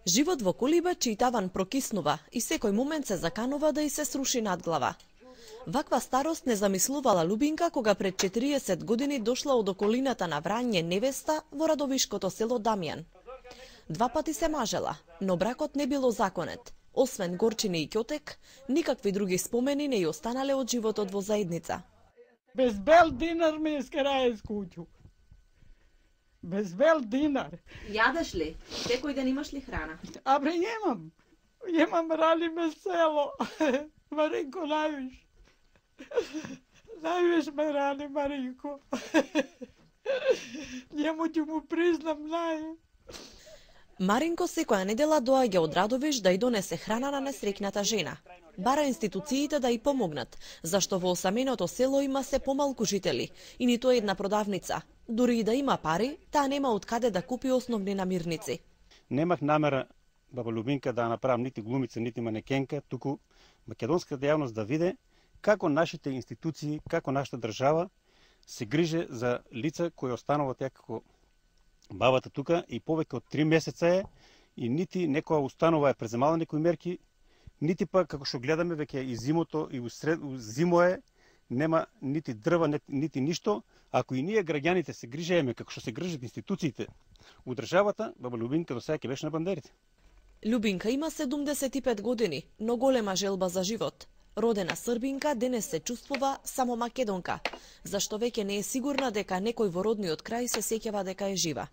Живот во колиба чиј таван прокиснува и секој момент се заканува да и се сруши надглава. Ваква старост не замислувала Лубинка кога пред 40 години дошла од околината на Врање невеста во радовишкото село Дамјан. 2 пати се мажела, но бракот не било законет. Освен горчини и ќотек, никакви други спомени не ја останале од животот во заедница. Без бел динар ме искарае из куќу. Без бел динар. Јадеш ли? Секој ден имаш ли храна? Абре, немам. Немам, рали ме село. Маринко, највиш. Највиш ме рали, Маринко. Njemu ću mu priznam Маринко секоја недела доаѓа од Радовиш да ја донесе храна на несрекната жена. Бара институциите да ја помогнат, зашто во осаменото село има се помалку жители и ниту една продавница. Дури и да има пари, таа нема од каде да купи основни намирници. Немах намера, баба Лубинка, да направам нити глумица, нити манекенка, туку македонската јавност да виде како нашите институции, како нашата држава се грижи за лица кои остануваат како бабата тука и повеќе од 3 месеца е и нити некоја установа е преземала некои мерки, нити пак како што гледаме веќе и зимото и зимо е, нема нити дрва, нити ништо. Ако и ние граѓаните се грижееме како што се грижат институциите у државата, баба Лубинка до сега ќе беше на бандерите. Лубинка има 75 години, но голема желба за живот. Родена србинка, денес се чувствува само македонка, зашто веќе не е сигурна дека некој во родниот крај се сеќава дека е жива.